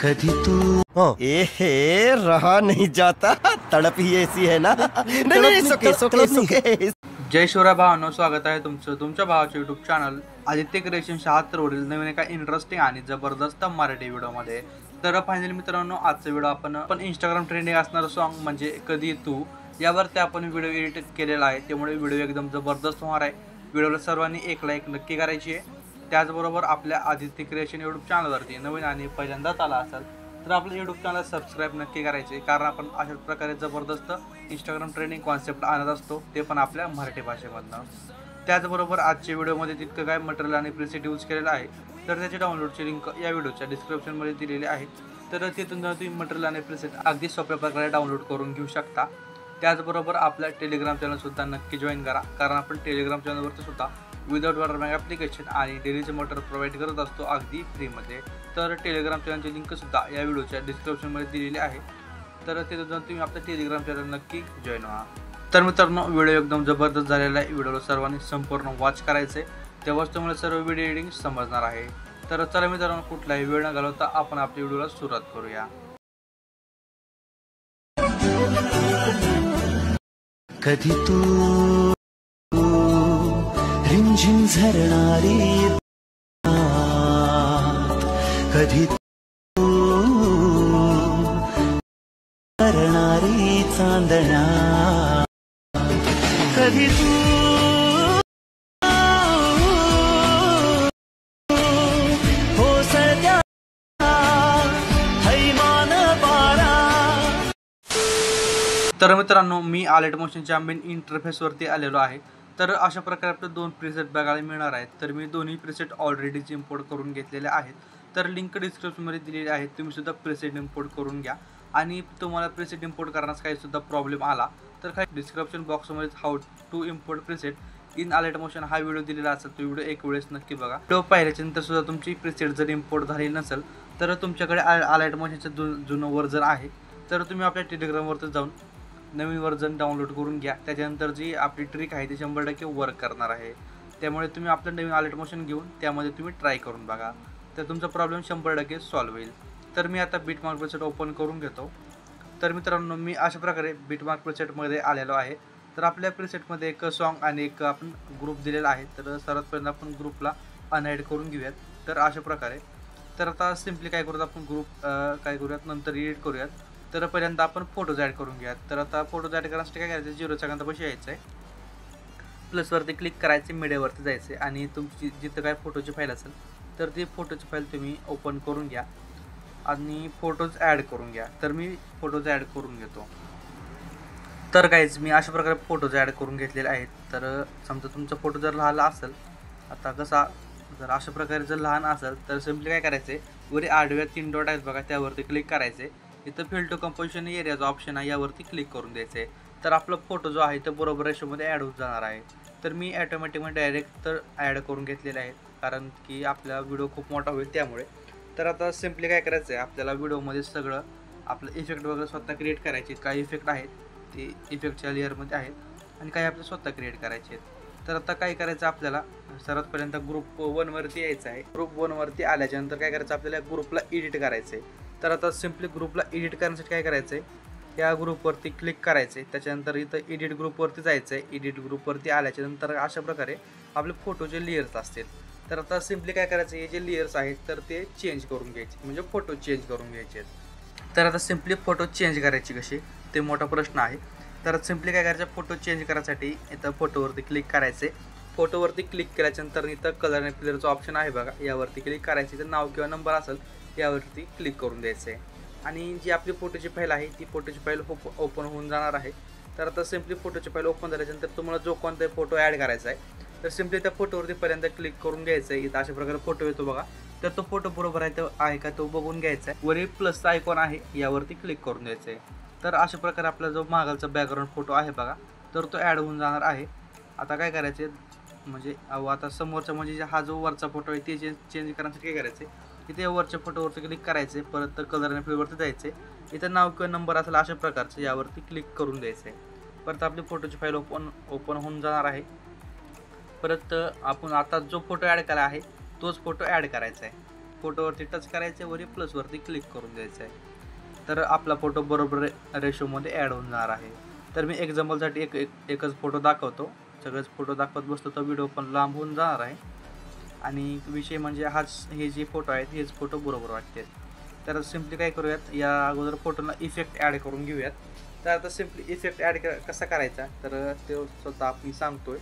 कभी तू ए हे रहा नहीं जाता, तड़प ही ऐसी है ना। नहीं सुके जय शिवराय भावांनो, स्वागत आहे तुमच्या भावाच्या यूट्यूब चॅनल आदित्य क्रिएशन 76 वरील नवीन एका इंटरेस्टिंग आणि जबरदस्त मराठी व्हिडिओमध्ये। तर फायनली मित्रांनो, आजचा व्हिडिओ आपण इंस्टाग्राम ट्रेंडिंग असणारं सॉन्ग म्हणजे कधी तू यावरती आपण व्हिडिओ एडिट केलेला आहे, त्यामुळे व्हिडिओ एकदम जबरदस्त होणार आहे। व्हिडिओला सर्वांनी एक लाईक नक्की करायची आहे। त्याचबरोबर आपल्या आदित्य क्रिएशन यूट्यूब चॅनलवरती नवीन आणि पहिल्यांदाच आला असेल तर आपलं यूट्यूब चॅनल सबस्क्राईब नक्की करायचे, कारण आपण अशाच प्रकारे जबरदस्त इंस्टाग्राम ट्रेंडिंग कॉन्सेप्ट आणत असतो, ते पण आपल्या मराठी भाषेमधनं। त्याचबरोबर आजच्या व्हिडिओमध्ये तितकं काय मटेरियल आणि प्रीसेट यूज केलेलं आहे, तर त्याची डाउनलोडची लिंक या व्हिडिओच्या डिस्क्रिप्शनमध्ये दिलेली आहे। तर तिथून तुम्ही मटेरियल आणि प्रीसेट अगदी सोप्या प्रकारे डाउनलोड करून घेऊ शकता। त्याचबरोबर आपल्या टेलिग्राम चॅनलसुद्धा नक्की जॉईन करा, कारण आपण टेलिग्राम चॅनलवरती सुद्धा विदाउट वॉटरमॅग ॲप्लिकेशन आणि डेलीचे मटेरियल प्रोव्हाइड करत असतो अगदी फ्रीमध्ये। तर टेलिग्राम चॅनलची लिंकसुद्धा या व्हिडिओच्या डिस्क्रिप्शनमध्ये दिलेली आहे, तर तिथून जाऊन तुम्ही आपल्या टेलिग्राम चॅनल नक्की जॉईन व्हा। तर मित्रांनो, व्हिडिओ एकदम जबरदस्त झालेला आहे। व्हिडिओला सर्वांनी संपूर्ण वॉच करायचे, तेव्हाच तुम्हाला सर्व व्हिडिओ एडिटिंग समजणार आहे। तर चला मित्रांनो, कुठलाही वेळ न घालवता आपण आपल्या व्हिडिओला सुरुवात करूया। कधी तू रिमझिम झरणारी, कधी तू करणारी चांदण्या, कधी तू हो सध्या हैमान पारा। तर मित्रांनो, मी आलेट मोशनच्या मेन इंटरफेसवरती आलेलो आहे। तर अशा प्रकारे आपले दोन प्रीसेट बघायला मिळणार आहेत। तर मी दोन्ही प्रीसेट ऑलरेडीच इम्पोर्ट करून घेतलेले आहेत, तर लिंक डिस्क्रिप्शनमध्ये दिलेली आहे, तुम्ही सुद्धा प्रीसेट इम्पोर्ट करून घ्या। आणि तुम्हाला प्रीसेट इम्पोर्ट करण्यास काही सुद्धा प्रॉब्लेम आला तर काही डिस्क्रिप्शन बॉक्समध्ये how to import preset in Alight Motion हा व्हिडिओ दिलेला असेल, तो व्हिडिओ एक वेळेस नक्की बघा। व्हिडिओ पाहिल्याच्यानंतर सुद्धा तुमची प्रीसेट जर इम्पोर्ट झाली नसेल तर तुमच्याकडे आलेट मोशनचं जुनं वर्जन आहे, तर तुम्ही आपल्या टेलिग्रामवरती जाऊन नवीन वर्जन डाउनलोड करून घ्या। त्याच्यानंतर जी आपली ट्रिक आहे ती 100% वर्क करणार आहे, त्यामुळे तुम्ही आपलं नवीन आलेट मोशन घेऊन त्यामध्ये तुम्ही ट्राय करून बघा, तर तुमचा प्रॉब्लेम 100% सॉल्व्ह होईल। तर मी आता बिटमार्क प्रीसेट ओपन करून घेतो। तर मित्रांनो, मी अशा प्रकारे बिटमार्क प्रीसेटमध्ये आलेलो आहे। तर आपल्या प्रीसेटमध्ये एक सॉन्ग आणि एक आपण ग्रुप दिलेला आहे, तर सर्वात पहिल्यांदा आपण ग्रुपला अनएड करून घेऊयात। तर अशा प्रकारे, तर आता सिम्पली काय करूयात, आपण ग्रुप काय करूयात नंतर एडिट करूयात। तर पहिल्यांदा आपण फोटोज ॲड करून घ्यात। तर आता फोटोज ॲड करण्यासाठी काय करायचं, 0 सेकंदापाशी यायचं आहे, प्लसवरती क्लिक करायचे, मीडियावरती जायचे आणि तुमची जिथं काय फोटोची फाईल असेल तर ती फोटोची फाईल तुम्ही ओपन करून घ्या आणि फोटोज ॲड करून घ्या। तर मी फोटोज ॲड करून घेतो। तर गाईज, मी अशा प्रकारे फोटोज ॲड करून घेतलेले आहेत। तर समजा तुमचा फोटो जर लहान असेल, आता कसा जर अशा प्रकारे जर लहान असेल तर सिम्पली काय करायचं आहे, वरी आडव्या 3 डॉट आहेत बघा, त्यावरती क्लिक करायचे, इथं फिल टू कंपोजिशन एरियाचा ऑप्शन आहे, यावरती क्लिक करून द्यायचं आहे। तर आपला फोटो जो आहे तो बरोबर रेशोमध्ये ॲड होत जाणार आहे। तर मी ॲटोमॅटिकमध्ये डायरेक्ट तर ॲड करून घेतलेले आहेत, कारण की आपला व्हिडिओ खूप मोठा होईल त्यामुळे। तर आता सिम्पली काय करायचं आहे, आपल्याला व्हिडिओमध्ये सगळं आपलं इफेक्ट वगैरे स्वतः क्रिएट करायचे आहेत। काही इफेक्ट आहेत ते इफेक्टच्या लेअरमध्ये आहेत आणि काही आपल्याला स्वतः क्रिएट करायचे आहेत। तर आता काय करायचं, आपल्याला सर्वात पहिल्यांदा ग्रुप 1 वरती यायचं आहे। ग्रुप 1 वरती आल्याच्यानंतर काय करायचं, आपल्याला ग्रुपला एडिट करायचं आहे। तर आता सिम्पली ग्रुपला एडिट करण्यासाठी काय करायचं आहे, या ग्रुपवरती क्लिक करायचं आहे, त्याच्यानंतर इथं एडिट ग्रुपवरती जायचं आहे। एडिट ग्रुपवरती आल्याच्यानंतर अशा प्रकारे आपले फोटोचे लेयर्स असतील। तर आता सिम्पली काय करायचं, हे जे लेयर्स आहेत तर ते चेंज करून घ्यायचे, म्हणजे फोटो चेंज करून घ्यायचे आहेत। तर आता सिम्पली फोटो चेंज करायची कशी ते मोठा प्रश्न आहे। तर सिम्पली काय करायचं, फोटो चेंज करायसाठी इथं फोटोवरती क्लिक करायचे। फोटोवरती क्लिक केल्याच्यानंतर इथं कलर आणि प्लेअरचं ऑप्शन आहे बघा, यावरती क्लिक करायचे, तर नाव किंवा नंबर असेल यावरती क्लिक करून द्यायचं आहे आणि जी आपली फोटोची फाईल आहे ती फोटोची फाईल ओपन होऊन जाणार आहे। तर आता सिम्पली फोटोची फाईल ओपन झाल्याच्यानंतर तुम्हाला जो कोणताही फोटो ॲड करायचा आहे तर सिम्पली त्या फोटोवरती पहिल्यांदा क्लिक करून घ्यायचं आहे। इथं अशा प्रकारे फोटो येतो बघा, तर तो फोटो बरोबर आहे का तो बघून घ्यायचा आहे। वरील प्लसचा आयकॉन आहे यावरती क्लिक करून द्यायचं आहे। तर अशा प्रकारे आपला जो मागलचा बॅकग्राऊंड फोटो आहे बघा, तर तो ॲड होऊन जाणार आहे। आता काय करायचे, म्हणजे आता समोरचा म्हणजे हा जो वरचा फोटो आहे ते चेंज करण्यासाठी काय करायचे, इथे वरच्या फोटोवरती क्लिक करायचे, परत कलर आणि फ्लेवरती जायचे, इथं नाव किंवा नंबर असेल अशा प्रकारचे यावरती क्लिक करून द्यायचे। परत आपली फोटोची फाईल ओपन होऊन जाणार आहे। परत आपण आता जो फोटो ॲड केला आहे तोच फोटो ॲड करायचा आहे। फोटोवरती टच करायचं आहे, वरी प्लसवरती क्लिक करून द्यायचं आहे. तर आपला फोटो बरोबर रेशोमध्ये ॲड होऊन जाणार आहे. तर मी एक्झाम्पलसाठी एकच फोटो दाखवतो. सगळेच फोटो दाखवत बसतो तर व्हिडिओ पण लांब होऊन जाणार आहे. आणि विषय म्हणजे हे जे फोटो आहेत हेच फोटो बरोबर वाटते. तर सिम्पली काय करूयात, या अगोदर फोटोला इफेक्ट ॲड करून घेऊयात. तर आता सिम्पली इफेक्ट ॲड कसा करायचा तर ते स्वतः मी सांगतोय.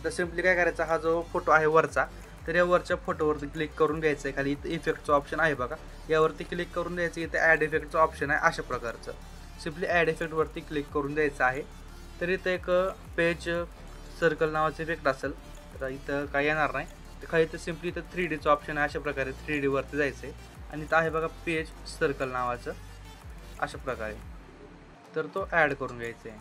तर सिम्पली काय करायचा, हा जो फोटो आहे वरचा, तर या वरच्या फोटोवरती क्लिक करून घ्यायचं आहे. खाली इथं इफेक्टचं ऑप्शन आहे बघा, यावरती क्लिक करून द्यायचं. इथं ॲड इफेक्टचं ऑप्शन आहे अशा प्रकारचं. सिम्पली ॲड इफेक्टवरती क्लिक करून द्यायचं आहे. तर इथं एक पेज सर्कल नावाचं इफेक्ट असेल, तर इथं काय येणार नाही. तर खाली इथं सिम्पली इथं 3Dचं ऑप्शन आहे, अशा प्रकारे 3Dवरती जायचं आहे. आणि इथं आहे बघा पेज सर्कल नावाचं अशा प्रकारे. तर तो ॲड करून घ्यायचा आहे.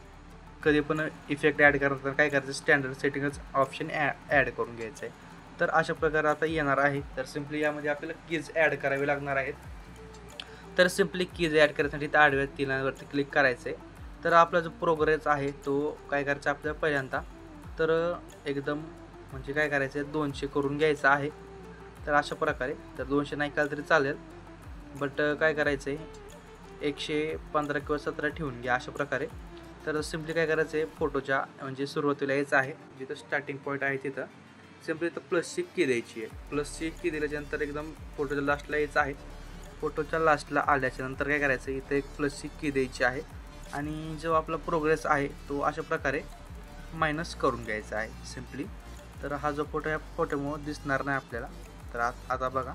कधी पण इफेक्ट ॲड करताना काय करायचं, स्टँडर्ड सेटिंगच ऑप्शन ॲड करून घ्यायचं आहे. तर अशा प्रकारे आता येणार आहे. तर सिम्पली यामध्ये आपल्याला कीज ॲड करावे लागणार आहेत. तर सिम्पली कीज ॲड करण्यासाठी त्या आडव्या तीनावरती क्लिक करायचं आहे. तर आपला जो प्रोग्रेस आहे तो काय करायचा आपल्याला पहिल्यांदा, तर एकदम म्हणजे काय करायचं आहे 200 करून घ्यायचं आहे. तर अशा प्रकारे, तर 200 नाही केलं तरी चालेल, बट काय करायचं आहे 115 किंवा 17 ठेवून घ्या अशा प्रकारे. तर सिम्पली काय करायचं आहे, फोटोच्या म्हणजे सुरुवातीला यायचं आहे, जिथं स्टार्टिंग पॉईंट आहे तिथं सिम्पली इथं प्लसची की द्यायची आहे. प्लसची की दिल्याच्यानंतर एकदम फोटोच्या लास्टला यायचं आहे. फोटोच्या लास्टला आल्याच्यानंतर काय करायचं, इथं एक प्लसची की द्यायची आहे. आणि जो आपला प्रोग्रेस आहे तो अशा प्रकारे मायनस करून घ्यायचा आहे सिम्पली. तर हा जो फोटो ह्या फोटोमुळे दिसणार नाही आपल्याला. तर आता बघा,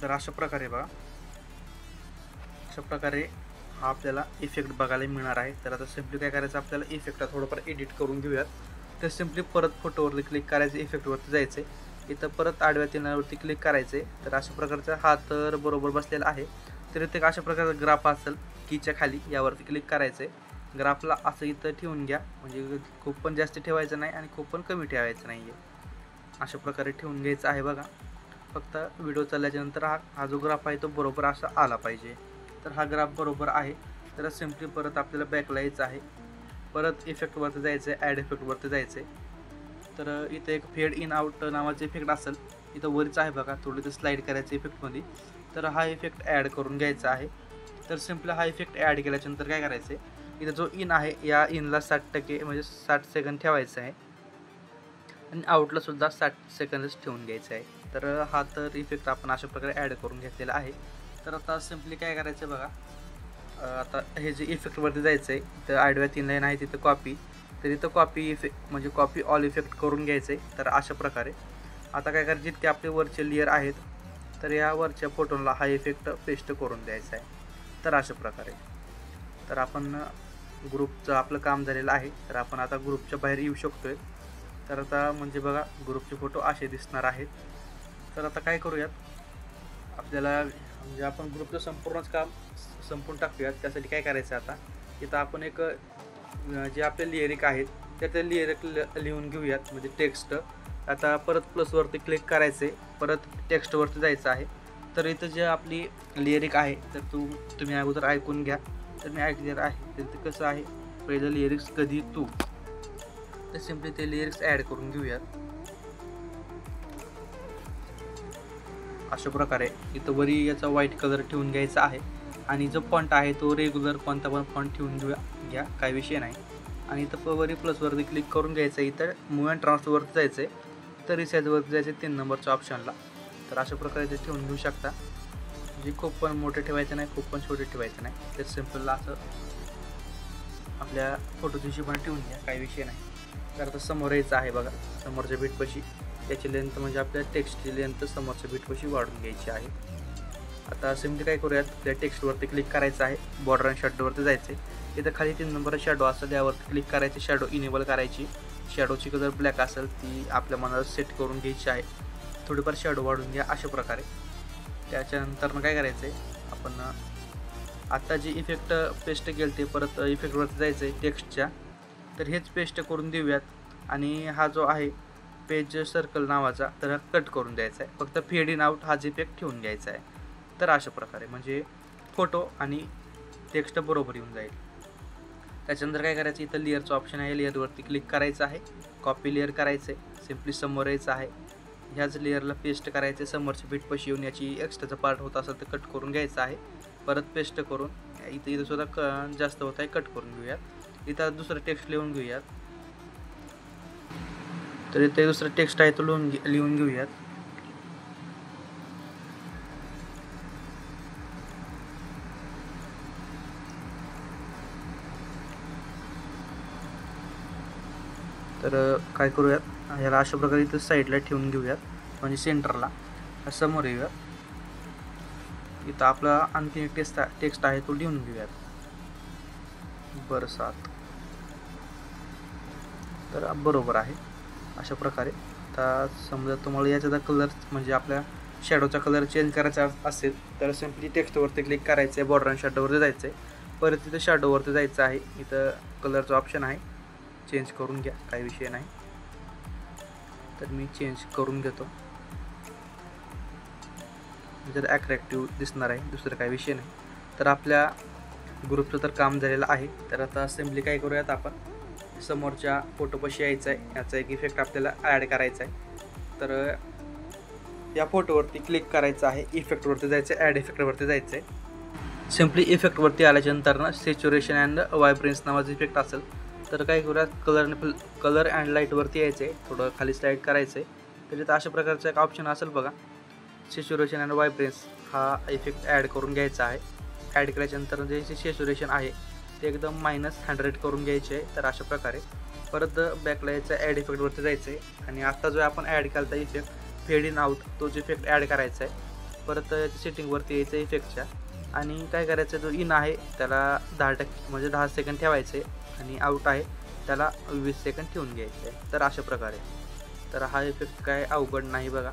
तर अशा प्रकारे बघा, अशा प्रकारे हा आपल्याला इफेक्ट बघायला मिळणार आहे. तर आता सिम्पली काय करायचं, आपल्याला इफेक्टला थोडंफार एडिट करून घेऊयात. तर सिम्पली परत फोटोवरती क्लिक करायचं, इफेक्टवरती जायचं आहे. इथं परत आडव्या तीनावरती क्लिक करायचं आहे. तर अशा प्रकारचा हा तर बरोबर बसलेला आहे. तर इथे अशा प्रकारचा ग्राफ असेल कीच्या खाली, यावरती क्लिक करायचं आहे. ग्राफला असं इथं ठेवून घ्या, म्हणजे खूप पण जास्त ठेवायचं नाही आणि खूप पण कमी ठेवायचं नाही आहे. अशा प्रकारे ठेवून घ्यायचं आहे बघा. फक्त व्हिडिओ चालल्याच्यानंतर हा जो ग्राफ आहे तो बरोबर असा आला पाहिजे. तर हा ग्राफ बरोबर आहे. तर सिम्पली परत आपल्याला बॅकला यायचं आहे. परत इफेक्टवरती जायचं आहे, ॲड इफेक्टवरती जायचं आहे. तर इथं एक फेड इन आउट नावाचं इफेक्ट असेल, इथं वरच आहे बघा, थोडं ते स्लाईड करायचं इफेक्टमध्ये. तर हा इफेक्ट ॲड करून घ्यायचा आहे. तर सिम्पली हा इफेक्ट ॲड केल्याच्यानंतर काय करायचं आहे, इथं जो इन आहे या इनला 60% म्हणजे 60 सेकंद ठेवायचं आहे. आणि आउटला सुद्धा 60 सेकंदच ठेवून घ्यायचं आहे. तर हा तर इफेक्ट आपण अशा प्रकारे ॲड करून घेतलेला आहे. तर आता सिम्पली काय करायचं बघा, आता हे जे इफेक्टवरती जायचं आहे, तर आडव्या 3 लाईन आहे तिथं कॉपी, तर इथं कॉपी इफेक्ट म्हणजे कॉपी ऑल इफेक्ट करून घ्यायचं आहे. तर अशा प्रकारे आता काय करायचं, जितके आपले वरचे लेअर आहेत तर या वरच्या फोटोला हा इफेक्ट पेस्ट करून द्यायचा आहे. तर अशा प्रकारे तर आपण ग्रुपचं आपलं काम झालेलं आहे. तर आपण आता ग्रुपच्या बाहेर येऊ शकतोय. तर आता म्हणजे बघा ग्रुपचे फोटो असे दिसणार आहेत. तर आता काय करूयात, आपल्याला म्हणजे आपण ग्रुपचं संपूर्णच काम संपून टाकूयात. त्यासाठी काय करायचं, आता इथं आपण एक जे आपले लिरिक आहेत तर ते लिरिक लिहून घेऊयात, म्हणजे टेक्स्ट. आता परत प्लसवरती क्लिक करायचे, परत टेक्स्टवरती जायचं आहे. तर इथं जे आपली लिरिक आहे तर तुम्ही अगोदर ऐकून घ्या. तर मी ऐकलेलं आहे. तर ते कसं आहे, पहिलं लिरिक्स कधी तू, तर सिम्पली ते लिरिक्स ॲड करून घेऊयात अशा प्रकारे. इथं वरी याचा व्हाईट कलर ठेवून घ्यायचा आहे. आणि जो फॉन्ट आहे तो रेग्युलर कोणता पण फॉन्ट ठेवून घ्या, काही विषय नाही. आणि इथं वरी प्लसवरती क्लिक करून घ्यायचं आहे. इथं मूव अँड ट्रान्सफरवरती जायचं आहे. तर रिसाईजवरती जायचं आहे 3 नंबरच्या ऑप्शनला. तर अशा प्रकारे ते ठेवून घेऊ शकता. म्हणजे खूप पण मोठे ठेवायचं नाही, खूप पण छोटे ठेवायचं नाही. ते सिम्पलला असं आपल्या फोटोच्या हिशोबाने ठेवून घ्या, काही विषय नाही. तर आता समोर यायचं आहे बघा, समोरच्या बीटपाशी त्याची लेंथ म्हणजे आपल्या टेक्स्टची लेंथ समोरच्या बीटपाशी वाढून घ्यायची आहे. आता सिम्पली काय करूयात, त्या टेक्स्टवरती क्लिक करायचं आहे, बॉर्डर अँड शॅडोवरती जायचं आहे. इथं खाली 3 नंबर शॅडो असेल यावरती क्लिक करायची, शॅडो इनेबल करायची. शॅडोची कलर ब्लॅक असेल ती आपल्या मनाला सेट करून घ्यायची आहे. थोडीफार शॅडो वाढून घ्या अशा प्रकारे. त्याच्यानंतर काय करायचं आहे, आपण आता जे इफेक्ट पेस्ट केलं ते परत इफेक्टवरती जायचं आहे टेक्स्टच्या. तर हेच पेस्ट करून देऊयात. आणि हा जो आहे पेज सर्कल नावाचा तर हा कट करून द्यायचा आहे. फक्त फेड इन आउट हाच इफेक्ट ठेवून घ्यायचा आहे. तर अशा प्रकारे म्हणजे फोटो आणि टेक्स्ट बरोबर येऊन जाईल. त्याच्यानंतर काय करायचं, इथं लेअरचं ऑप्शन आहे, लेअरवरती क्लिक करायचं आहे, कॉपी लेअर करायचं आहे. सिम्पली समोर यायचं आहे, ह्याच लेअरला पेस्ट करायचे. समोरच्या फिटपाशी येऊन याची एक्स्ट्राचा पार्ट होत असेल तर कट करून घ्यायचा आहे. परत पेस्ट करून इथं सुद्धा जास्त होत आहे, कट करून घेऊयात. इथं दुसरं टेक्स्ट लिहून घेऊयात. तर इथे दुसरं टेक्स्ट आहे तो लिहून घेऊयात. तर काय करूयात, ह्याला अशा प्रकारे इथं साईडला ठेवून घेऊयात, म्हणजे सेंटरला समोर येऊयात. इथं आपला आणखी एक टेक्स्ट आहे तो लिहून घेऊयात. बरसात. तर बरोबर आहे. अशा प्रकारे आता समजा तुम्हाला याचा कलर म्हणजे आपल्या शॅडोचा कलर चेंज करायचा असेल तर सिम्पली टेक्स्टवरती क्लिक करायचं आहे, बॉर्डर आणि शॅडोवरती जायचं आहे. परत तिथं शॅडोवरती जायचं आहे. इथं कलरचा ऑप्शन आहे, चेंज करून घ्या, काही विषय नाही. तर मी चेंज करून घेतो, जर अट्रॅक्टिव्ह दिसणार आहे, दुसरं काही विषय नाही. तर आपल्या ग्रुपचं तर काम झालेलं आहे. तर आता सिम्पली काय करूयात, आपण समोरच्या फोटोपाशी यायचं आहे. याचा एक इफेक्ट आपल्याला ॲड करायचा आहे. तर या फोटोवरती क्लिक करायचं आहे, इफेक्टवरती जायचं आहे, ॲड इफेक्टवरती जायचं आहे. सिम्पली इफेक्टवरती आल्याच्यानंतर ना सॅच्युरेशन अँड व्हायब्रन्स नावाचा इफेक्ट असेल तर काय करूयात, कलर अँड लाईटवरती यायचं आहे, थोडं खाली स्लाईड करायचं आहे. त्याच्यात अशा प्रकारचा एक ऑप्शन असेल बघा, सॅच्युरेशन अँड व्हायब्रन्स, हा इफेक्ट ॲड करून घ्यायचा आहे. ॲड केल्याच्यानंतर जे सॅच्युरेशन आहे ते एकदम -100 करून घ्यायचे आहे. तर अशा प्रकारे परत बॅकला यायचं, ॲड इफेक्टवरती जायचं आहे आणि आता जो आपण ॲड केला होता इफेक्ट फेड इन आउट, तोच इफेक्ट ॲड करायचा आहे. परत सेटिंगवरती यायचं इफेक्टच्या आणि काय करायचं, जो इन आहे त्याला 10% म्हणजे 10 सेकंड ठेवायचे आणि आउट आहे त्याला 20 सेकंड ठेवून घ्यायचे आहे. तर अशा प्रकारे. तर हा इफेक्ट काय अवघड नाही बघा.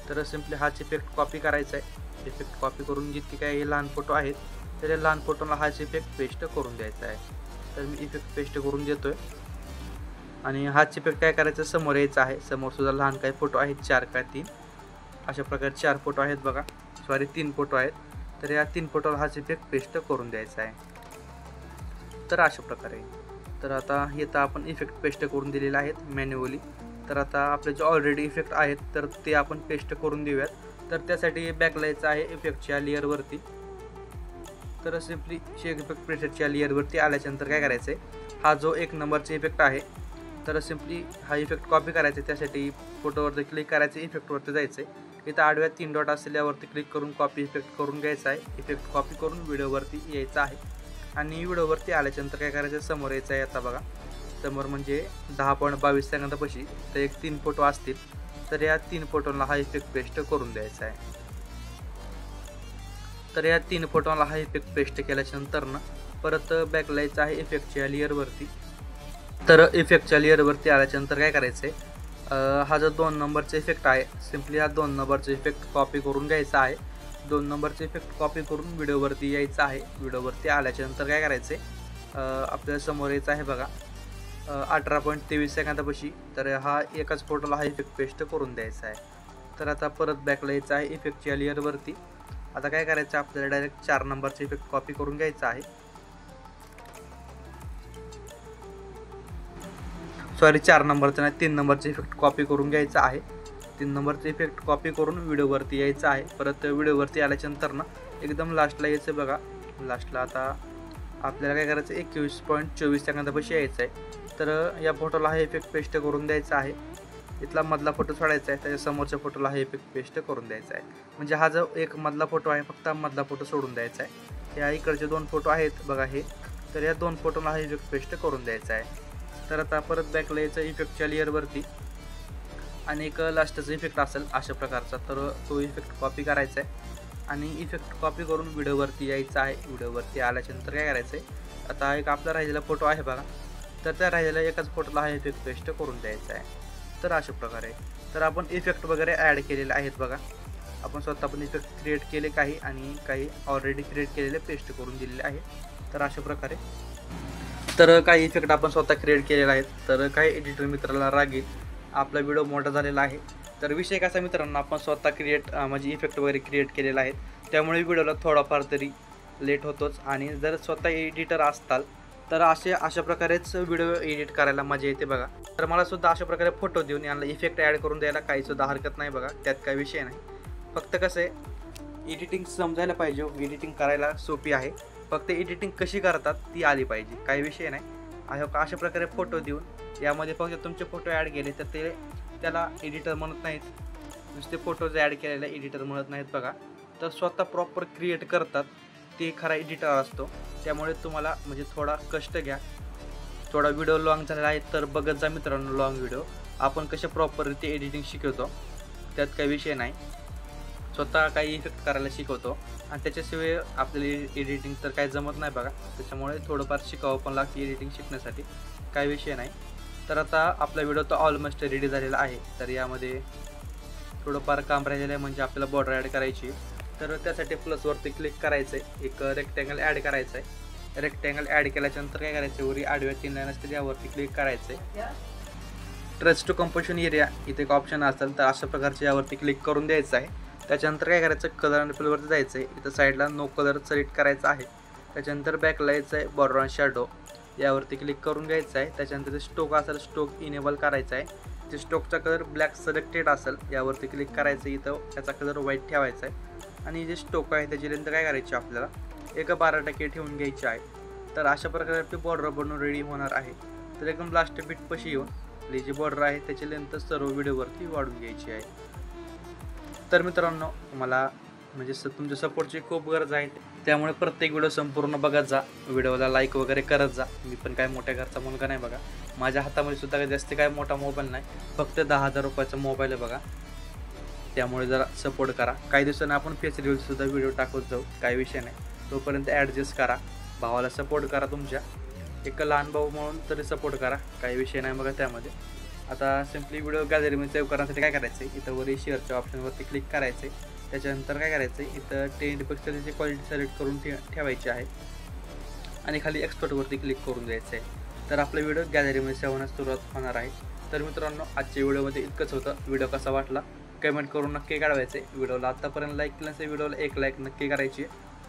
तर सिम्पली हाच इफेक्ट कॉपी करायचा आहे. इफेक्ट कॉपी करून जितके काही लहान फोटो आहेत तर लहान फोटोला हाच इफेक्ट पेस्ट करून द्यायचा आहे. तर मी इफेक्ट पेस्ट करून देतोय आणि हाच इफेक्ट काय करायचं, समोर यायचं आहे. समोर सुद्धा लहान काही फोटो आहेत, 4 का 3 अशा प्रकारे 4 फोटो आहेत बघा, सॉरी 3 फोटो आहेत. तर या 3 फोटोला हाच इफेक्ट पेस्ट करून द्यायचा आहे. तर अशा प्रकारे. तर आता इथं आपण इफेक्ट पेस्ट करून दिलेले आहेत मॅन्युअली. तर आता आपले जे ऑलरेडी इफेक्ट आहेत तर ते आपण पेस्ट करून देऊयात. तर त्यासाठी बॅकला यायचं आहे इफेक्टच्या लेअरवरती. तर सिम्पली शेक इफेक्ट प्रेसेटच्या लेअरवरती आल्याच्यानंतर काय करायचं आहे, हा जो 1 नंबरचा इफेक्ट आहे तर सिम्पली हा इफेक्ट कॉपी करायचा आहे. त्यासाठी फोटोवरती क्लिक करायचं, इफेक्टवरती जायचं आहे. इथं आडव्या 3 डॉट असलेल्यावरती क्लिक करून कॉपी इफेक्ट करून घ्यायचा आहे. इफेक्ट कॉपी करून व्हिडिओवरती यायचं आहे आणि व्हिडिओवरती आल्याच्यानंतर काय करायचं, समोर यायचं आहे. आता बघा समोर म्हणजे 10.22 सेकंदापाशी तर एक 3 फोटो असतील तर या 3 फोटोला हा इफेक्ट पेस्ट करून द्यायचा आहे. तर या 3 फोटोला हा इफेक्ट पेस्ट केल्याच्यानंतर ना परत बॅकला यायचं आहे इफेक्टच्या लेअरवरती. तर इफेक्टच्या लेअरवरती आल्याच्यानंतर काय करायचं आहे, हा जो 2 नंबरचा इफेक्ट आहे सिम्पली हा 2 नंबरचा इफेक्ट कॉपी करून घ्यायचा आहे. 2 नंबरचा इफेक्ट कॉपी करून व्हिडिओवरती यायचं आहे. व्हिडिओवरती आल्याच्यानंतर काय करायचं आहे, आपल्या समोर यायचं आहे बघा 18.23 सेकंदापाशी. तर हा एकाच फोटोला हा इफेक्ट पेस्ट करून द्यायचा आहे. तर आता परत बॅकला यायचं आहे इफेक्टच्या लेअरवरती. आता काय करायचं, आपल्याला डायरेक्ट 4 नंबरचा इफेक्ट कॉपी करून घ्यायचा आहे. सॉरी 4 नंबरचा नाही, 3 नंबरचा इफेक्ट कॉपी करून घ्यायचा आहे. 3 नंबरचा इफेक्ट कॉपी करून व्हिडिओवरती यायचं आहे. परत व्हिडिओवरती आल्याच्यानंतर ना एकदम लास्टला यायचं बघा. लास्टला आता आपल्याला काय करायचं, 21.24 सेकंदापाशी यायचं आहे. तर या फोटोला हा इफेक्ट पेस्ट करून द्यायचा आहे. इथला मधला फोटो सोडायचा आहे, त्याच्या समोरच्या फोटोला हा इफेक्ट पेस्ट करून द्यायचा आहे. म्हणजे हा जो एक मधला फोटो आहे फक्त मधला फोटो सोडून द्यायचा आहे. या इकडचे 2 फोटो आहेत बघा हे, तर या 2 फोटोला हा इफेक्ट पेस्ट करून द्यायचा आहे. तर आता परत बॅकला यायचं इफेक्टच्या लेअरवरती आणि एक लास्टचा इफेक्ट असेल अशा प्रकारचा, तर तो इफेक्ट कॉपी करायचा आहे आणि इफेक्ट कॉपी करून व्हिडिओवरती यायचं आहे. व्हिडिओवरती आल्याच्यानंतर काय करायचं आहे, आता एक आपला राहिलेला फोटो आहे बघा, तर त्या राहिलेल्या एकाच फोटोला हा इफेक्ट पेस्ट करून द्यायचा आहे. तर अशा प्रकारे. तर आपण इफेक्ट वगैरे ॲड केलेले आहेत बघा. आपण स्वतः पण इफेक्ट क्रिएट केले काही आणि काही ऑलरेडी क्रिएट केलेले पेस्ट करून दिलेले आहे. तर अशा प्रकारे. तर काही इफेक्ट आपण स्वतः क्रिएट केलेला आहेत. तर काही एडिटर मित्राला राग येईल, आपला व्हिडिओ मोठा झालेला आहे. तर विषय कसा मित्रांनो, आपण स्वतः म्हणजे इफेक्ट वगैरे क्रिएट केलेला आहे, त्यामुळे व्हिडिओला थोडाफार तरी लेट होतोच. आणि जर स्वतः एडिटर असताल तर अशा प्रकारेच व्हिडिओ एडिट करायला मजा येते बघा. तर मला सुद्धा अशा प्रकारे फोटो देऊन यांना इफेक्ट ॲड करून द्यायला काही सुद्धा हरकत नाही बघा. त्यात काही विषय नाही. फक्त कसं आहे एडिटिंग समजायला पाहिजे. एडिटिंग करायला सोपी आहे. फक्त एडिटिंग कशी करतात ती आली पाहिजे. काही विषय नाही. अशा प्रकारे फोटो देऊन यामध्ये फक्त तुमचे फोटो ॲड केले तर त्याला एडिटर म्हणत नाहीत. नुसते फोटोज ॲड केलेले एडिटर म्हणत नाहीत बघा. तर स्वतः प्रॉपर क्रिएट करतात ते खरा एडिटर असतो. त्यामुळे तुम्हाला म्हणजे थोडा कष्ट घ्या. थोडा व्हिडिओ लॉंग झालेला आहे तर बघत जा मित्रांनो लॉंग व्हिडिओ. आपण कसे प्रॉपररित्या एडिटिंग शिकवतो त्यात काही विषय नाही. स्वतः काही इफेक्ट करायला शिकवतो आणि त्याच्याशिवाय आपल्याला एडिटिंग तर काही जमत नाही बघा. त्याच्यामुळे थोडंफार शिकावं पण लागते एडिटिंग शिकण्यासाठी. काही विषय नाही. तर आता आपला व्हिडिओ तर ऑलमोस्ट रेडी झालेला आहे. तर यामध्ये थोडंफार काम राहिलेलं आहे म्हणजे आपल्याला बॉर्डर ॲड करायची. तर त्यासाठी प्लसवरती क्लिक करायचं आहे. एक रेक्टँगल ॲड करायचं आहे. रेक्टँगल ॲड केल्याच्यानंतर काय करायचं वरी आडव्या 3 लाईन असते त्यावरती क्लिक करायचं आहे. ट्रेस टू कंपोजिशन एरिया इथे एक ऑप्शन असेल तर अशा प्रकारच्या यावरती क्लिक करून द्यायचं आहे. त्याच्यानंतर काय करायचं कलर आणि फिलवरती जायचं आहे. इथं साईडला नो कलर सिलेक्ट करायचं आहे. त्याच्यानंतर बॅकला यायचं आहे. बॉर्डर आणि शॅडो यावरती क्लिक करून घ्यायचं आहे. त्याच्यानंतर ते स्टोक असेल स्टोक इनेबल करायचा आहे. जे स्टोकचा कलर ब्लॅक सिलेक्टेड असेल यावरती क्लिक करायचं. इथं त्याचा कलर व्हाईट ठेवायचा आहे. आणि जे स्टोक आहे त्याची लेंथ काय करायची आपल्याला 12% ठेवून घ्यायची आहे. तर अशा प्रकारे आपली बॉर्डर बनवून रेडी होणार आहे. तर एकदम लास्ट बिटपाशी येऊन आपली जी बॉर्डर आहे त्याची लेंथ सर्व व्हिडिओवरती वाढून घ्यायची आहे. तर मित्रांनो मला म्हणजे तुमच्या सपोर्टची खूप गरज आहे. त्यामुळे प्रत्येक व्हिडिओ संपूर्ण बघत जा. व्हिडिओला लाईक वगैरे करत जा. मी पण काय मोठ्या घरचा मुलगा नाही बघा. माझ्या हातामध्ये सुद्धा जास्त काय मोठा मोबाईल नाही. फक्त 10,000 रुपयाचा मोबाईल आहे बघा. त्यामुळे जरा सपोर्ट करा. काही दिवसांनी आपण फेस रिव्ह्यूसुद्धा व्हिडिओ टाकत जाऊ. काही विषय नाही. तोपर्यंत ॲडजस्ट करा. भावाला सपोर्ट करा. तुमच्या एक लहान भाऊ म्हणून तरी सपोर्ट करा. काही विषय नाही बघा त्यामध्ये. आता सिम्पली व्हिडिओ गॅलरीमध्ये सेव्ह करण्यासाठी काय करायचं आहे इथं वरी शेअरच्या ऑप्शनवरती क्लिक करायचं आहे. त्याच्यानंतर काय करायचं आहे इथं 10 पिक्सेलची क्वालिटी सिलेक्ट करून ठेवायची आहे आणि खाली एक्सपोर्टवरती क्लिक करून द्यायचं आहे. तर आपला व्हिडिओ गॅलरीमध्ये सेव्ह होण्यास सुरुवात होणार आहे. तर मित्रांनो आजच्या व्हिडिओमध्ये इतकंच होतं. व्हिडिओ कसा वाटला कमेंट करून नक्की काढवायचे. व्हिडिओला आत्तापर्यंत लाईक केलं नसेल व्हिडिओला 1 लाईक नक्की करायची.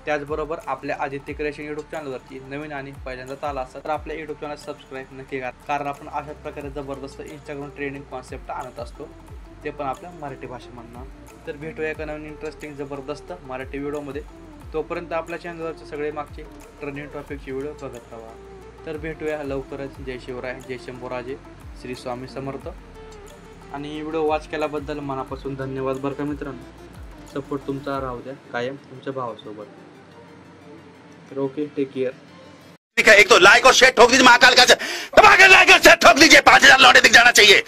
त्याचबरोबर आपल्या आदित्य क्रिएशन यूट्यूब चॅनलवरती नवीन आणि पहिल्यांदा आला असेल तर आपल्या यूट्यूब चॅनल सबस्क्राईब नक्की करा. कारण आपण अशाच प्रकारे जबरदस्त इंस्टाग्राम ट्रेंडिंग कॉन्सेप्ट आणत असतो. ते पण आपल्या मराठी भाषेमधनं. तर भेटूया एका नवीन इंटरेस्टिंग जबरदस्त मराठी व्हिडिओमध्ये. तोपर्यंत आपल्या चॅनलवरचे सगळे मागचे ट्रेंडिंग टॉपिकचे व्हिडिओ बघत राहा. तर भेटूया लवकरच. जय शिवराय, जय शंभूराजे, श्री स्वामी समर्थ. आणि व्हिडिओ वॉच केल्याबद्दल मनापासून धन्यवाद बरं का मित्रांनो. सपोर्ट तुमचा राहू द्या कायम तुमच्या भावासोबत. तर ओके टेक केअर. ठीक है, एक तो लाइक और शेयर ठोक दीजिए महाकाल का, लाइक और शेयर ठोक दीजिए, 5,000 लौटे दिख जाना चाहिए.